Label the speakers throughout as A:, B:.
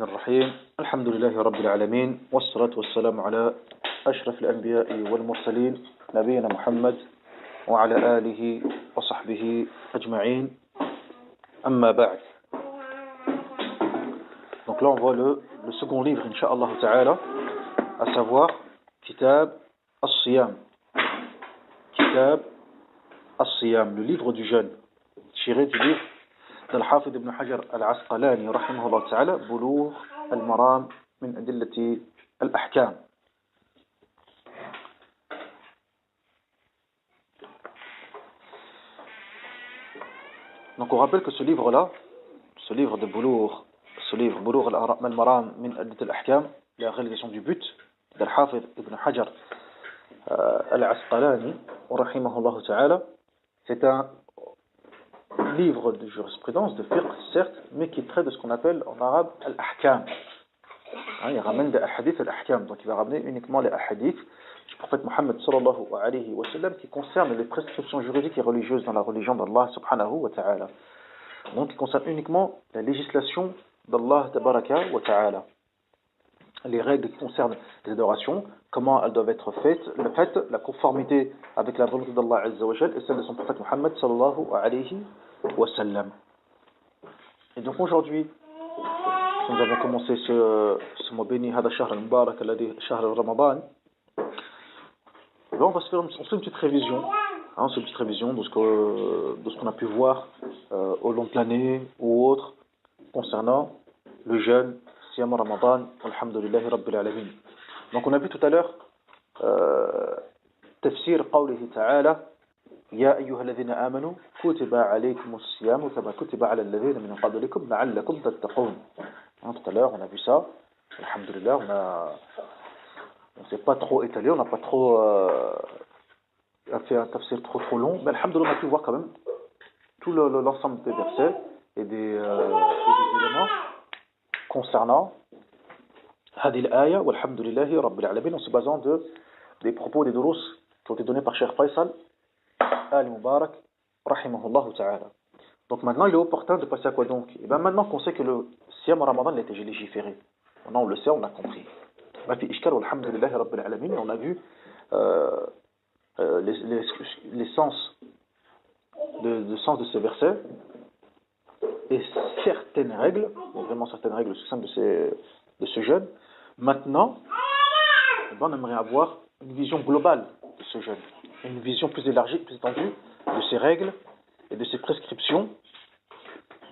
A: الرحمن الرحيم الحمد لله رب العالمين والصلاة والسلام على أشرف الأنبياء والمرسلين نبينا محمد وعلى آله وصحبه أجمعين أما بعد. Donc là on voit le second livre Inch'Allah Ta'ala, à savoir Kitab As-Siyam. Kitab As-Siyam, le livre du jeûne, tiré du livre الحافظ ابن حجر العسقلاني رحمه الله تعالى بلوغ المرام من أدلة الأحكام. Donc on rappelle que ce livre-là, ce livre de Boulough, ce livre Boulough al-Maram min Adillat al-Ahkam, la réalisation du but d'Al-Hafidh ibn Hajar al-Asqalani rahimahullah ta'ala, c'est un livre de jurisprudence, de fiqh, certes, mais qui traite de ce qu'on appelle en arabe al-ahkam. Il ramène des hadiths al-ahkam, donc il va ramener uniquement les hadiths du prophète Mohammed sallallahu alayhi wa sallam qui concernent les prescriptions juridiques et religieuses dans la religion d'Allah subhanahu wa ta'ala. Donc il concerne uniquement la législation d'Allah tabaraka wa ta'ala. Les règles qui concernent les adorations, comment elles doivent être faites, la conformité avec la volonté d'Allah azza wa jal et celle de son prophète Mohammed sallallahu alayhi wa sallam. Et donc aujourd'hui, nous avons commencé ce mois béni, hada shahr al-mubarak, alladhi shahr al-Ramadan. On va se faire une petite révision, une petite révision de ce qu'on a pu voir au long de l'année ou autre concernant le jeûne, Siyam Ramadan, alhamdulillahi rabbil alamin. Donc on a vu tout à l'heure tafsir qawlihi ta'ala يا أيها الذين آمنوا كتب عليكم الصيام كما كتب على الذين من قبلكم لعلكم تتقون. Tout à l'heure on a vu ça, alhamdulillah, on s'est pas trop étalé, on n'a pas trop fait un tafsir trop long, mais alhamdulillah on a pu voir quand même tout l'ensemble des versets et des éléments concernant Hadil Aya walhamdulillahi rabbil alamin en se basant des propos des durus qui ont été donnés par Cheikh Faisal al-Mubarak rahimahullah ta'ala. Donc maintenant il est opportun de passer à quoi donc? Et bien maintenant qu'on sait que le Siyam Ramadan a été légiféré, maintenant on le sait, on a compris. Alhamdulillahi rabbil alamin, on a vu les sens de sens de ces versets et certaines règles, vraiment certaines règles au sein de ce jeûne. Maintenant, on aimerait avoir une vision globale de ce jeûne, une vision plus élargie, plus étendue de ces règles et de ces prescriptions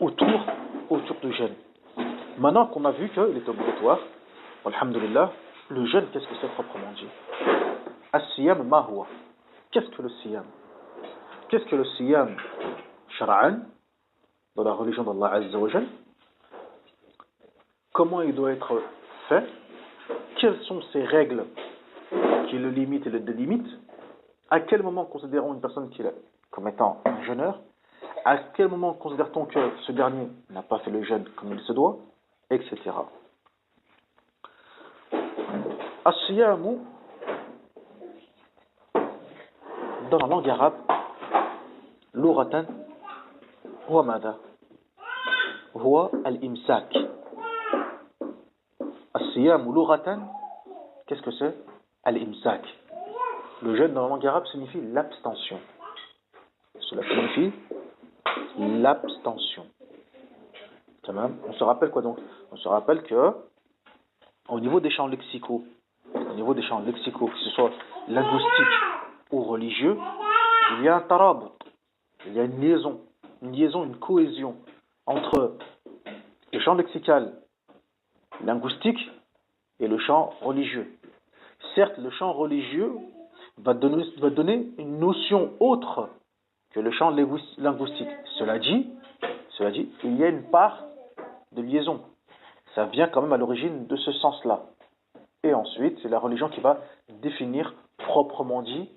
A: autour du jeûne. Maintenant qu'on a vu qu'il est obligatoire, alhamdulillah, le jeûne, qu'est-ce que c'est proprement dit? As-siyam ma huwa? Qu'est-ce que le siyam? Qu'est-ce que le siyam shar'an dans la religion d'Allah azza wa jal? Comment il doit être fait? Quelles sont ces règles qui le limitent et le délimitent? À quel moment considérons une personne comme étant un jeûneur? À quel moment considère-t-on que ce dernier n'a pas fait le jeûne comme il se doit? Etc. As-siyamu, dans la langue arabe, lughatan, huwa madha? Huwa al-imsak. As-siyamu lughatan, qu'est-ce que c'est? Al-imsak. Le jeûne dans la langue arabe signifie l'abstention. Cela signifie l'abstention. On se rappelle quoi donc? On se rappelle que au niveau des champs lexicaux, que ce soit linguistique ou religieux, il y a un tarabut, il y a une liaison, une cohésion entre le champ lexical, linguistique et le champ religieux. Certes, le champ religieux va donner une notion autre que le champ linguistique. Cela dit, il y a une part de liaison. Ça vient quand même à l'origine de ce sens-là. Et ensuite, c'est la religion qui va définir proprement dit,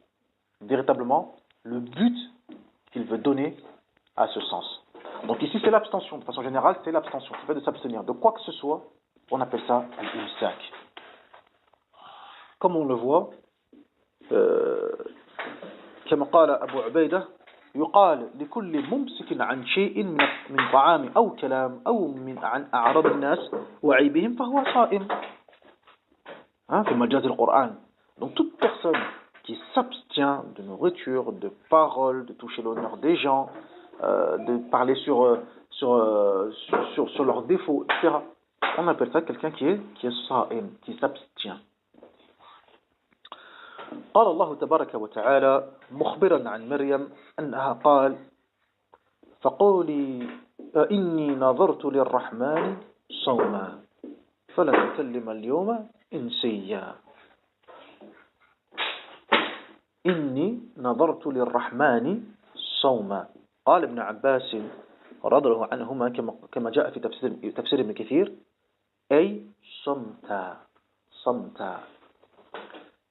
A: véritablement, le but qu'il veut donner à ce sens. Donc ici, c'est l'abstention. De façon générale, c'est l'abstention. Le fait de s'abstenir de quoi que ce soit, on appelle ça al-imsak. Comme on le voit, كما قال أبو عبيدة يقال لكل ممسك عن شيء من طعام أو كلام أو عن أعراض الناس وعيبهم فهو صائم. في مجاز القرآن. Donc toute personne qui s'abstient de nourriture, de paroles, de toucher l'honneur des gens, de parler sur leurs défauts, etc. On appelle ça quelqu'un qui est صائم, qui s'abstient. قال الله تبارك وتعالى مخبرا عن مريم أنها قال فقولي إني نظرت للرحمن صوما فلن أكلم اليوم إنسيا. إني نظرت للرحمن صوما. قال ابن عباس رضي الله عنهما كما جاء في تفسير ابن كثير أي صمتا.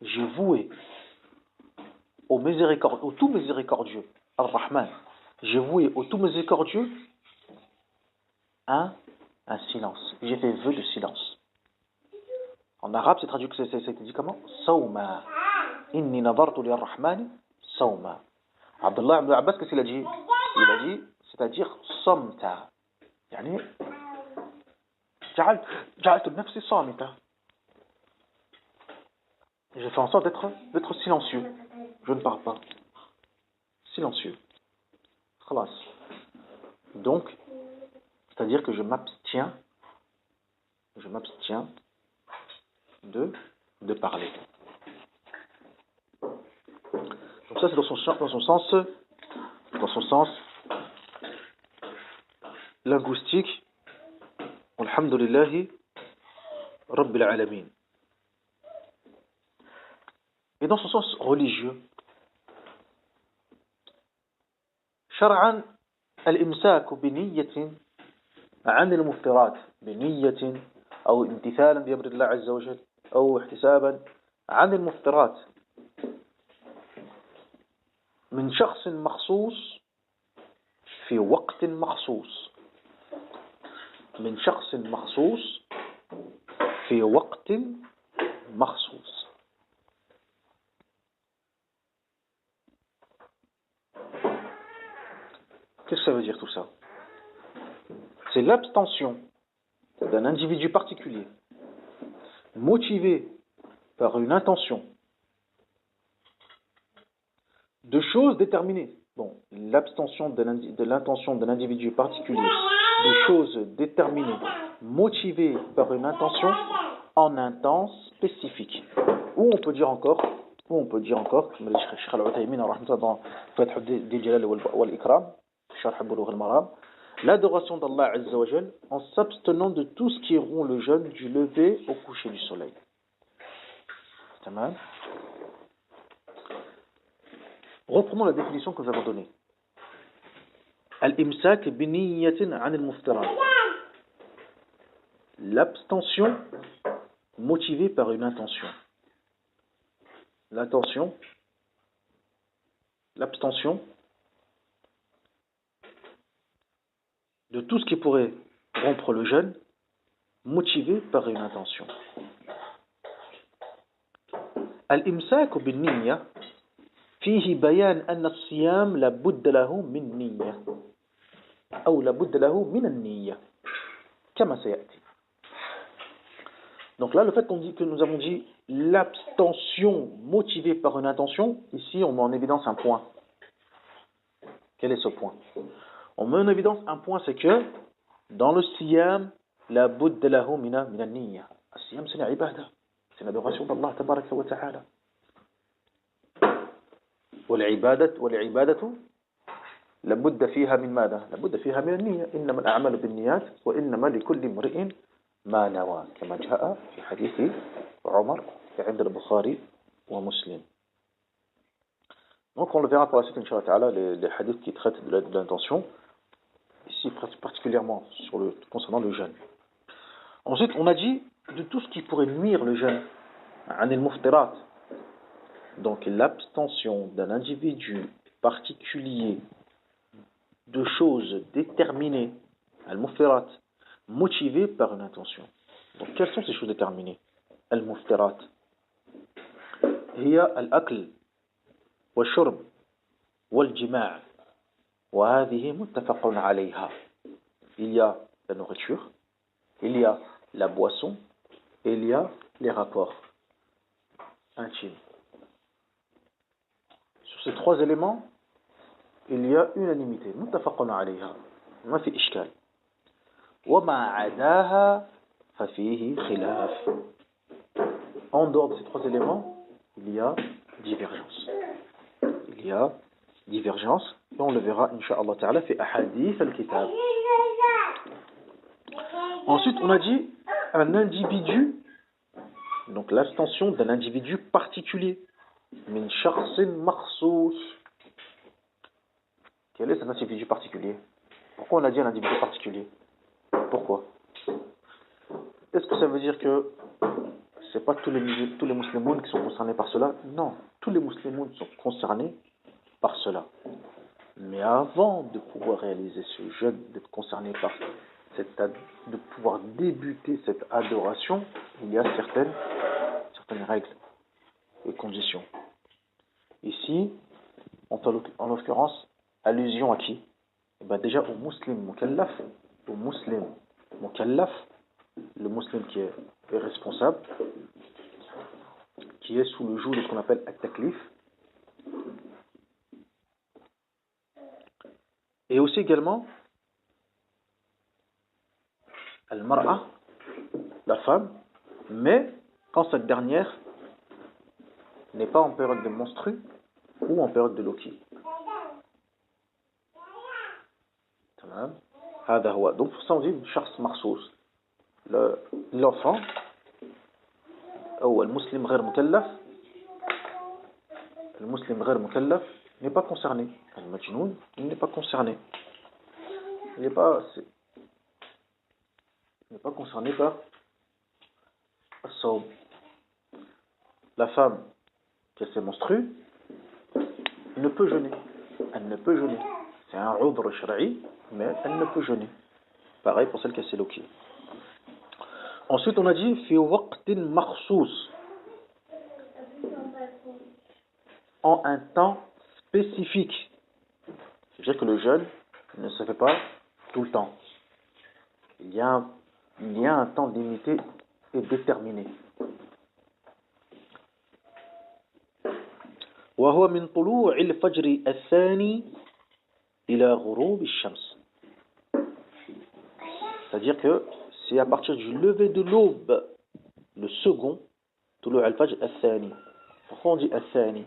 A: J'ai voué au tout miséricordieux, Ar-Rahman, j'ai voué au tout miséricordieux un silence. J'ai fait vœu de silence. En arabe, c'est traduit, c'est dit comment? Sawma. Inni nadartu lir-Rahmani sawma. Abdullah ibn Abbas, qu'est-ce qu'il a dit? Il a dit, c'est-à-dire samta. Yani, جعلت نفسي صامتا. J'ai fait en sorte d'être silencieux. Je ne parle pas. Silencieux. Khalas. Donc, c'est-à-dire que je m'abstiens de parler. Donc ça, c'est dans son sens linguistique. Alhamdulillahi Rabbil Alamin. Et dans son sens religieux, شرعا الإمساك بنية عن المفترات بنية أو امتثالا بأمر الله عز وجل أو احتسابا عن المفترات من شخص مخصوص في وقت مخصوص من شخص مخصوص في وقت مخصوص. Qu'est-ce que ça veut dire tout ça? C'est l'abstention d'un individu particulier motivé par une intention de choses déterminées. Bon, l'abstention de l'intention d'un individu particulier de choses déterminées motivées par une intention en un temps spécifique. Ou on peut dire encore, comme le Cheikh Al-Uthaymin dans Fath al-Jalal wal-Ikram, Sharh Bulugh al-Maram, l'adoration d'Allah Azza wa Jal en s'abstenant de tout ce qui rompt le jeûne du lever au coucher du soleil. Tamam. Reprenons la définition que nous avons donnée. Al-imsak biniyatin an al-muftirat. L'abstention motivée par une intention. L'abstention de tout ce qui pourrait rompre le jeûne, motivé par une intention. Al-imsak bin-niyya fihi bayan anna as-siyam la budda lahu min niyya ou la budda lahu min an-niyya kama sayati. Donc là, le fait que nous avons dit l'abstention motivée par une intention, ici on met en évidence un point. Quel est ce point? On met en évidence un point, c'est que dans le siyam, la budda lahu min an-niyya. Le siyam, c'est l'ibada, c'est l'adoration d'Allah tabaraka wa ta'ala. والعبادة لابد فيها من ماذا؟ لابد فيها من النية. إنما الأعمال بالنيات وإنما لكل امرئ ما نوى كما جاء في حديث عمر عند البخاري ومسلم. Donc on le verra par la suite, Inch'Allah Ta'ala, les hadiths qui traitent de l'intention, ici particulièrement concernant le jeûne. Ensuite, on a dit de tout ce qui pourrait nuire le jeûne, anil muftirat. Donc l'abstention d'un individu particulier de choses déterminées, al-muftirat, motivées par une intention. Donc quelles sont ces choses déterminées? Al-muftirat. هي الأكل والشرب والجماع وهذه متفق عليها. Il y a la nourriture, il y a la boisson, et il y a les rapports intimes. Sur ces trois éléments, il y a unanimité. متفق عليها. ما في إشكال. وما عداها ففيه خلاف. En dehors de ces trois éléments, il y a divergence. Il y a divergence, et on le verra, Inch'Allah Ta'ala, في أحاديث الكتاب. Ensuite, on a dit un individu, donc l'abstention d'un individu particulier. Min shakhsin makhsous. Quel est cet individu particulier? Pourquoi on a dit un individu particulier? Pourquoi? Est-ce que ça veut dire que c'est pas tous les musulmans qui sont concernés par cela? Non, tous les musulmans sont concernés par cela. Mais avant de pouvoir réaliser ce jeûne, d'être concerné par de pouvoir débuter cette adoration, il y a certaines règles et conditions. Ici, on fait en l'occurrence allusion à qui? Eh bien déjà au musulman mukallaf, le musulman qui est responsable, qui est sous le joug de ce qu'on appelle at-taklif, et aussi également al-mar'a, la femme, mais quand cette dernière n'est pas en période de menstru ou en période de loki. Donc pour ça on dit shakhs makhsous, l'enfant ou le musulman غير mukallaf n'est pas concerné. Le majnoun, il n'est pas concerné. Il n'est pas concerné par as-sawm. La femme qui a ses menstrues ne peut jeûner. Elle ne peut jeûner. C'est un udhr shar'i, mais elle ne peut jeûner. Pareil pour celle qui a ses loki. Ensuite, on a dit fi waqtin makhsous, en un temps spécifique. C'est-à-dire que le jeûne ne se fait pas tout le temps. Il y a un temps limité et déterminé. وهو من طلوع الفجر الثاني إلى غروب الشمس. C'est-à-dire que c'est à partir du lever de l'aube, le second, طلوع الفجر الثاني. Pourquoi on dit الثاني?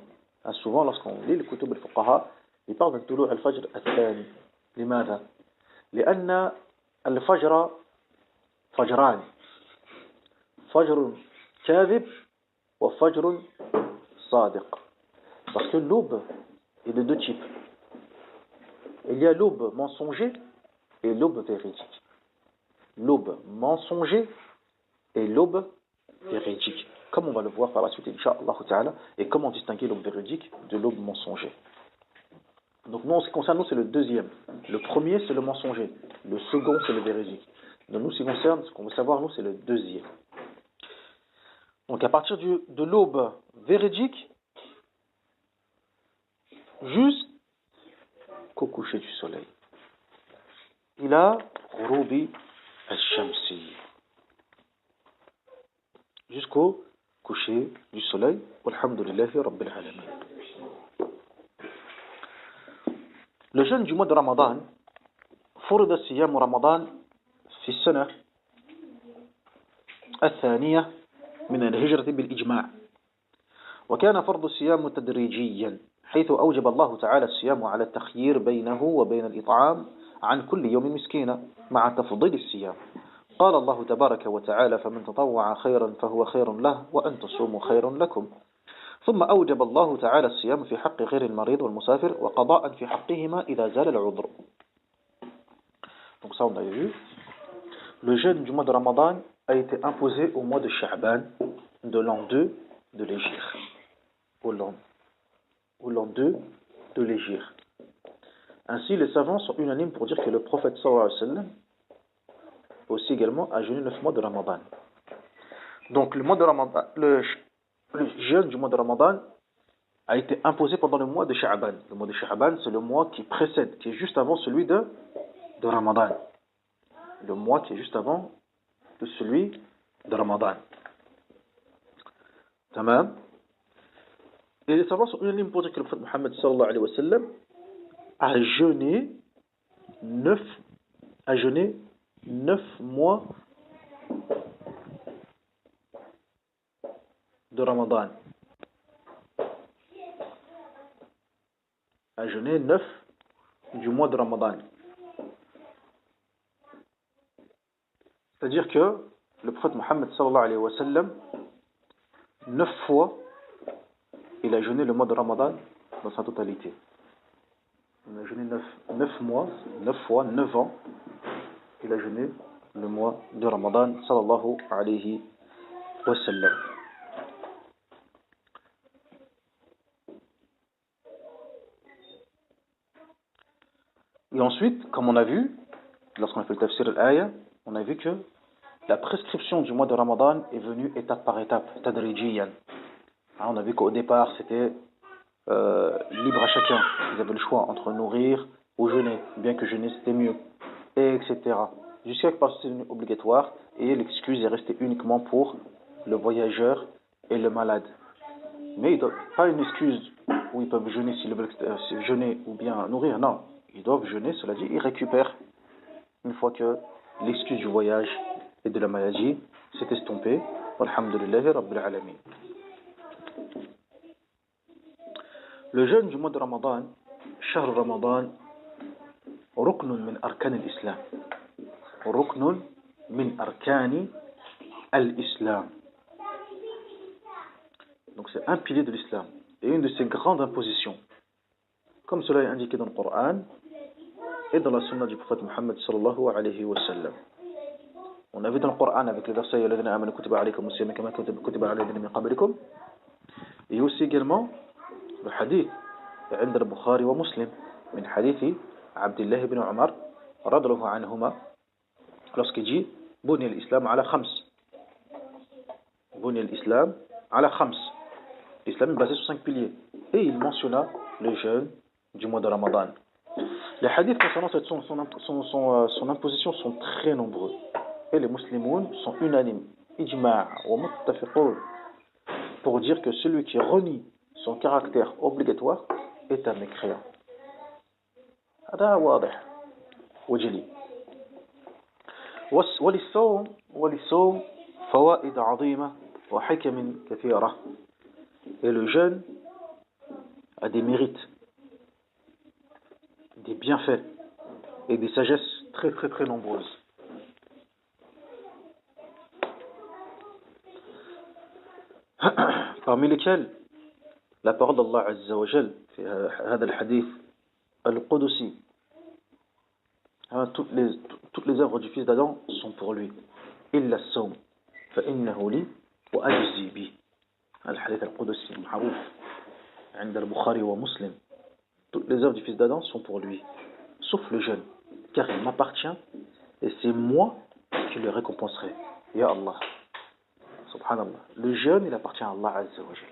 A: Souvent, lorsqu'on lit le kutub al-fuqaha, il parle de طلوع الفجر الثاني. لماذا؟ لأن الفجر فجران. فجر كاذب وفجر صادق. Parce que l'aube est de deux types. Il y a l'aube mensonger et l'aube véridique. L'aube mensonger et l'aube véridique. Comme on va le voir par la suite, Inch'Allah Ta'ala, et comment distinguer l'aube véridique de l'aube mensonger. Donc nous, en ce qui concerne nous, c'est le deuxième. Le premier, c'est le mensonger. Le second, c'est le véridique. Donc nous, ce qui concerne, ce qu'on veut savoir, nous, c'est le deuxième. Donc à partir de l'aube véridique, jusqu'au coucher du soleil. Il a ghurubi al-shamsi. Jusqu'au coucher du soleil. Walhamdulillahi rabbil alamin. Le jeûne du mois de Ramadan, فرض صيام رمضان في السنة الثانية من الهجرة بالإجماع. وكان فرض الصيام تدريجيا، حيث أوجب الله تعالى الصيام على التخيير بينه وبين الإطعام عن كل يوم مسكينا مع تفضيل الصيام. قال الله تبارك وتعالى: فمن تطوع خيرا فهو خير له وأن تصوموا خير لكم. ثم أوجب الله تعالى الصيام في حق غير المريض والمسافر وقضاء في حقهما إذا زال العذر. Donc ça on a vu. Le jeûne du mois de Ramadan a été imposé au mois de Sha'ban de l'an 2 de l'Hégire. Au l'an 2 de l'Hégire. Ainsi, les savants sont unanimes pour dire que le prophète sallallahu alayhi wa sallam aussi également a jeûné 9 mois de Ramadan. Donc le mois de Ramadan, le jeûne du mois de Ramadan a été imposé pendant le mois de Sha'ban. Le mois de Sha'ban, c'est le mois qui précède, qui est juste avant celui de Ramadan. Le mois qui est juste avant de celui de Ramadan. Tamam. Et les savants sont unanimes pour dire que le prophète Mohammed sallallahu alayhi wa sallam a jeûné 9 mois de Ramadan. A jeûné 9 du mois de Ramadan. C'est-à-dire que le prophète Mohammed sallallahu alayhi wa sallam 9 fois il a jeûné le mois de Ramadan dans sa totalité. Il a jeûné 9 mois, 9 fois, 9 ans. Il a jeûné le mois de Ramadan sallallahu alayhi wa sallam. Et ensuite, comme on a vu, lorsqu'on a fait le tafsir al-aya, on a vu que la prescription du mois de Ramadan est venue étape par étape, tadrijiyan. On a vu qu'au départ, c'était libre à chacun. Ils avaient le choix entre nourrir ou jeûner, bien que jeûner c'était mieux, etc. Jusqu'à ce que c'est devenu obligatoire et l'excuse est restée uniquement pour le voyageur et le malade. Mais pas une excuse où ils peuvent jeûner s'ils veulent jeûner ou bien nourrir, non. Ils doivent jeûner, cela dit, ils récupèrent une fois que l'excuse du voyage et de la maladie s'est estompée. Alhamdulillahi Rabbil Alamin. Le jeûne du mois de Ramadan, Shahr Ramadan, ruknun min arkan al-Islam. Ruknun min arkan al-Islam. Donc c'est un pilier de l'islam et une de ses grandes impositions. Comme cela est indiqué dans le Coran et dans la sunna du prophète Muhammad sallallahu alayhi wa sallam. On a vu dans le Coran avec le verset Yalladhina amanu kutiba alaykum as-siyam kama kutiba ala alladhina min qablikum. Et aussi également le hadith عند البخاري ومسلم من حديث عبد الله بن عمر رضي الله عنهما lorsqu'il dit بني الإسلام على خمس. بني الإسلام على خمس. L'islam est basé sur 5 piliers. Et il mentionna le jeûne du mois de Ramadan. Les hadiths concernant son imposition sont très nombreux. Et les musulmans sont unanimes. Ijma' wa muttafiqun. Pour dire que celui qui renie son caractère obligatoire est un mécréant. هذا واضح وجلي. وللصوم فوائد عظيمة وحكم كثيرة. Et le jeûne a des mérites, des bienfaits et des sagesses très très très nombreuses. Parmi lesquelles la parole d'Allah Azza wa Jal في هذا الحديث القدسي. Toutes les œuvres du fils d'Adam sont pour lui. إلا الصوم فإنه لي وأجزي به. الحديث القدسي المعروف عند البخاري ومسلم. Toutes les œuvres du fils d'Adam sont pour lui, sauf le jeûne, car il m'appartient et c'est moi qui le récompenserai. Ya Allah. Subhanallah. Le jeûne, il appartient à Allah Azza wa Jal.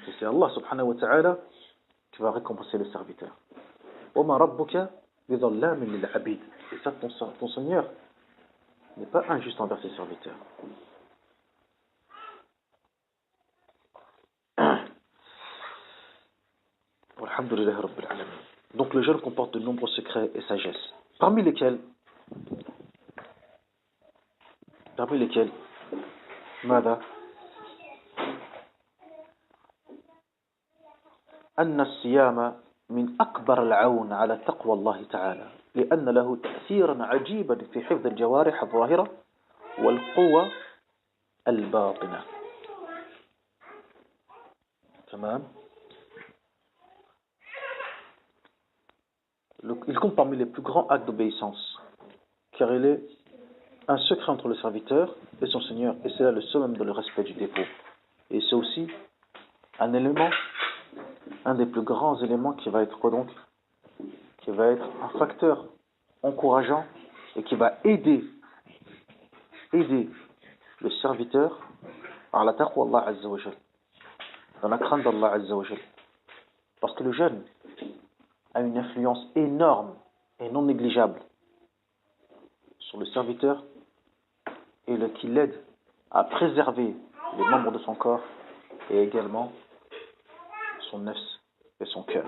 A: Et c'est Allah subhanahu wa ta'ala qui va récompenser le serviteur. وَمَا رَبُّكَ بِظَلَّامٍ لِلْعَبِيدِ. Et ça, ton Seigneur n'est pas injuste envers ses serviteurs. Alhamdulillah Rabbil Alamin. Donc le jeûne comporte de nombreux secrets et sagesses. Parmi lesquels ماذا؟ أن الصيام من أكبر العون على تقوى الله تعالى لأن له تأثيرا عجيبا في حفظ الجوارح الظاهرة والقوة الباطنة. تمام. Il compte parmi les plus grands actes d'obéissance, car il est un secret entre le serviteur et son Seigneur, et c'est là le summum de le respect du dépôt. Et c'est aussi un élément, un des plus grands éléments qui va être quoi donc? Qui va être un facteur encourageant et qui va aider le serviteur à la taqwa Allah Azza wa Jal. dans la crainte d'Allah Azza wa Jal. Parce que le jeûne a une influence énorme et non négligeable sur le serviteur et qui l'aide à préserver les membres de son corps et également son nefs et son cœur.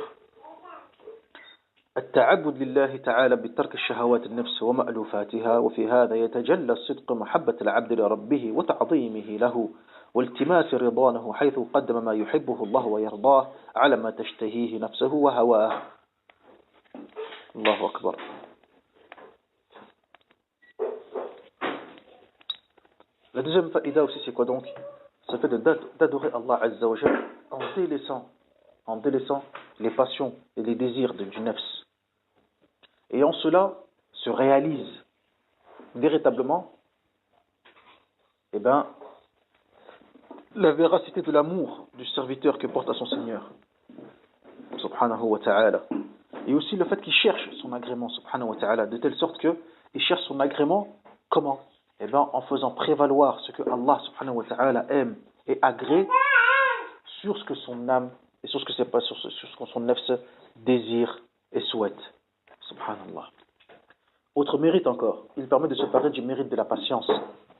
A: التعبد لله تعالى بترك الشهوات النفس ومألوفاتها وفي هذا يتجلى صدق محبة العبد لربه وتعظيمه له والتماس رضوانه حيث قدم ما يحبه الله ويرضاه على ما تشتهيه نفسه وهواه. الله أكبر. La deuxième faïda aussi c'est quoi donc? Ça fait d'adorer Allah Azza wa Jal en délaissant les passions et les désirs du nefs. Et en cela se réalise véritablement la véracité de l'amour du serviteur que porte à son Seigneur subhanahu wa ta'ala. Et aussi le fait qu'il cherche son agrément subhanahu wa ta'ala, de telle sorte qu'il cherche son agrément comment? En faisant prévaloir ce que Allah subhanahu wa ta'ala aime et agrée sur ce que son âme et sur ce que son nefs désire et souhaite. Subhanallah. Autre mérite encore, il permet de se parer du mérite de la patience,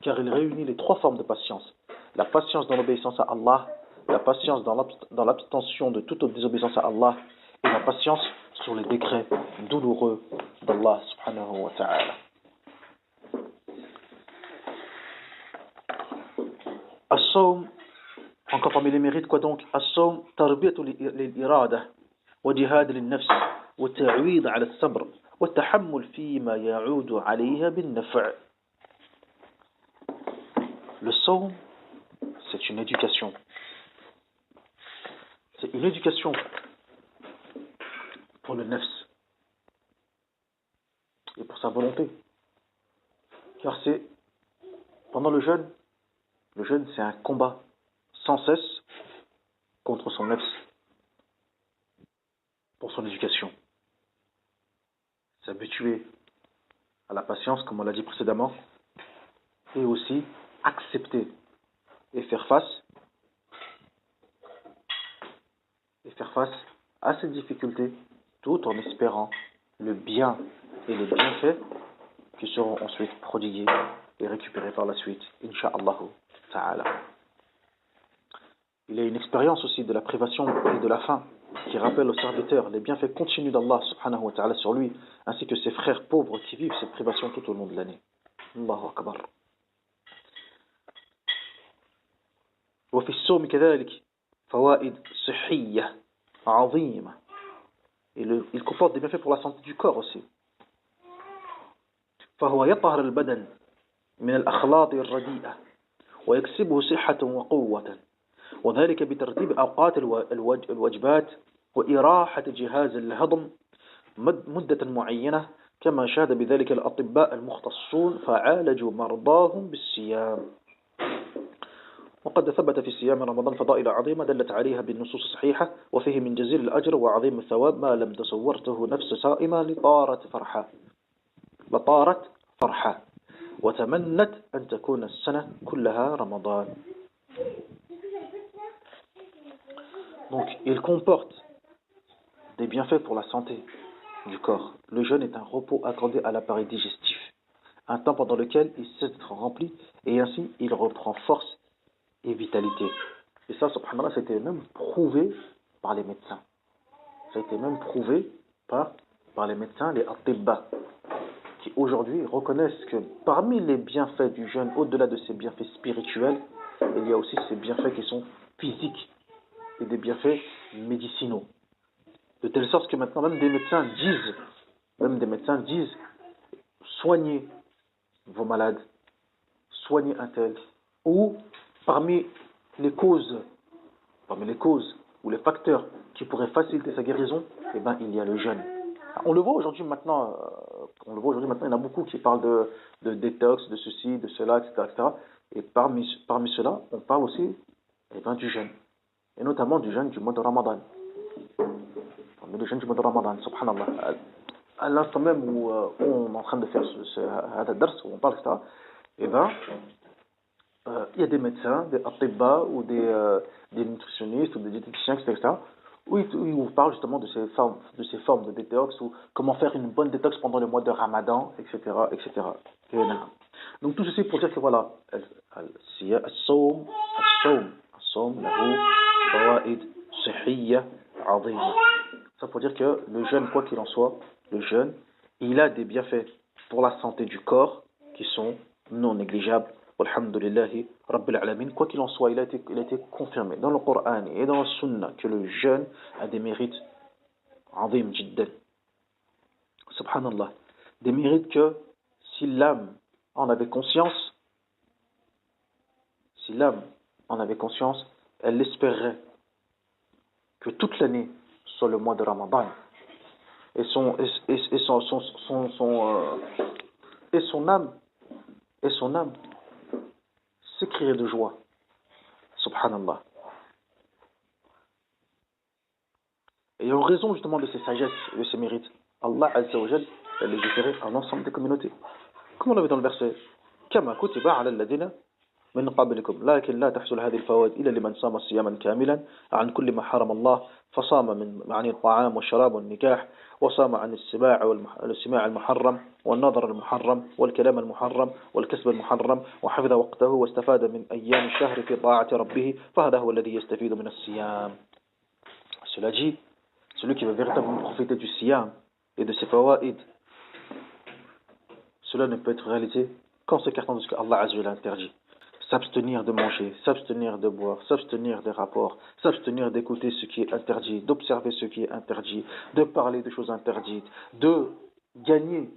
A: car il réunit les trois formes de patience. La patience dans l'obéissance à Allah, la patience dans l'abstention de toute désobéissance à Allah, et la patience sur les décrets douloureux d'Allah subhanahu wa ta'ala. As-sawm, encore parmi les mérites, quoi donc? As-sawm, tarbiyatu lil-irada, wa jihad lil-nafs, wa ta'wid ala al-sabr, wa tahammul fima ya'udu alayha bin-naf'. Le sawm, c'est une éducation. C'est une éducation pour le nefs et pour sa volonté. Car c'est, pendant le jeûne, c'est un combat sans cesse contre son nefs pour son éducation. S'habituer à la patience, comme on l'a dit précédemment, et aussi accepter et faire face à ces difficultés, tout en espérant le bien et les bienfaits qui seront ensuite prodigués et récupérés par la suite, Inch'Allah ta'ala. Il y a une expérience aussi de la privation et de la faim qui rappelle au serviteur les bienfaits continus d'Allah subhanahu wa ta'ala sur lui, ainsi que ses frères pauvres qui vivent cette privation tout au long de l'année. Allahu Akbar. وفي الصوم كذلك فوائد صحية عظيمة. Il comporte des bienfaits pour la santé du corps aussi. فهو يطهر البدن من الأخلاط الرديئة ويكسبه صحة وقوة وذلك بترتيب أوقات الوجبات وإراحة جهاز الهضم مدة معينة كما شاهد بذلك الأطباء المختصون فعالجوا مرضاهم بالصيام. وقد ثبت في صيام رمضان فضائل عظيمة دلت عليها بالنصوص الصحيحة وفيه من جزيل الأجر وعظيم الثواب ما لم تصورته نفس صائمة لطارت فرحة وتمنت أن تكون السنة كلها رمضان. Donc, il comporte des bienfaits pour la santé du corps. Le jeûne est un repos accordé à l'appareil digestif, un temps pendant lequel il cesse d'être rempli et ainsi il reprend force et vitalité. Et ça, subhanallah, ça a été même prouvé par les médecins. Ça a été même prouvé par les médecins, les atibba, qui aujourd'hui reconnaissent que parmi les bienfaits du jeûne, au-delà de ces bienfaits spirituels, il y a aussi ces bienfaits qui sont physiques et des bienfaits médicinaux. De telle sorte que maintenant même des médecins disent soignez vos malades, soignez un tel, ou parmi les causes ou les facteurs qui pourraient faciliter sa guérison, il y a le jeûne. On le voit aujourd'hui maintenant, il y en a beaucoup qui parlent de détox, de ceci, de cela, etc. Et parmi cela, on parle aussi du jeûne. Et notamment du jeûne du mois de Ramadan. Le jeûne du mois de Ramadan, subhanallah. À l'instant même où on est en train de faire ce dars, où on parle, etc., il y a des médecins, des atibba ou des nutritionnistes ou des diététiciens, etc. Où ils vous parlent justement de ces formes de détox ou comment faire une bonne détox pendant le mois de Ramadan, etc., etc. Et voilà. Donc tout ceci pour dire que voilà, الصوم الصوم له فوائد صحية عظيمة. Ça pour dire que le jeûne, quoi qu'il en soit, le jeûne, il a des bienfaits pour la santé du corps qui sont non négligeables. Walhamdulillahi Rabbil Alamin. Quoi qu'il en soit, il a été confirmé dans le Coran et dans la Sunna que le jeûne a des mérites عظيم جدا. Subhanallah. Des mérites que si l'âme en avait conscience, si l'âme en avait conscience, elle espérerait que toute l'année soit le mois de Ramadan et son âme s'écrirait de joie. Subhanallah. Et en raison justement de ces sagesses et de ces mérites, Allah Azza wa Jal a légiféré à l'ensemble des communautés. Comme on l'avait dans le verset, كما كتب على الذين من قبلكم لكن لا تحصل هذه الفوائد إلا لمن صام صياما كاملا عن كل ما حرم الله فصام عن الطعام والشراب والنكاح وصام عن السماع المحرم والنظر المحرم والكلام المحرم والكسب المحرم وحفظ وقته واستفاد من أيام الشهر في طاعة ربه فهذا هو الذي يستفيد من الصيام. Cela dit, celui qui veut véritablement profiter du siyam et de ses fawaïd, cela ne peut être réalisé qu'en s'écartant de ce que Allah Azza wa Jalla interdit. S'abstenir de manger, s'abstenir de boire, s'abstenir des rapports, s'abstenir d'écouter ce qui est interdit, d'observer ce qui est interdit, de parler de choses interdites, de gagner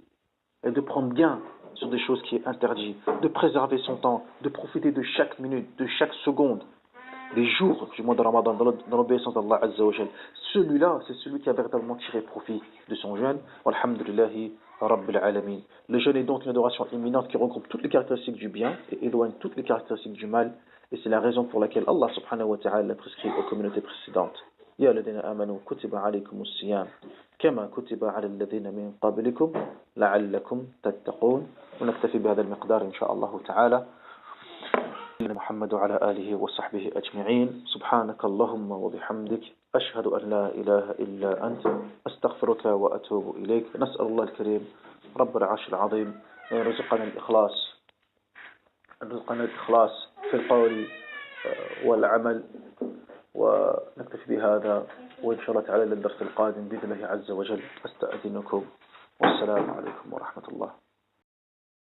A: et de prendre gain sur des choses qui est interdit, de préserver son temps, de profiter de chaque minute, de chaque seconde, des jours du mois de Ramadan dans l'obéissance d'Allah Azza wa Jal. Celui-là, c'est celui qui a véritablement tiré profit de son jeûne. Walhamdulillahi Rabbil Alamin. Le jeûne est donc une adoration imminente qui regroupe toutes les caractéristiques du bien et éloigne toutes les caractéristiques du mal. Et c'est la raison pour laquelle Allah subhanahu wa ta'ala l'a prescrit aux communautés précédentes. Ya alladhina amanu kutiba alaykum as-siyam kama kutiba ala alladhina min qablikum la'allakum tattaqun. ونكتفي بهذا المقدار إن شاء الله تعالى. محمد وعلى آله وصحبه أجمعين. سبحانك اللهم وبحمدك أشهد أن لا إله إلا أنت أستغفرك وأتوب إليك. نسأل الله الكريم رب العرش العظيم أن يرزقنا الإخلاص في القول والعمل. ونكتفي بهذا وإن شاء الله تعالى للدرس القادم بإذن الله عز وجل. أستأذنكم والسلام عليكم ورحمة الله.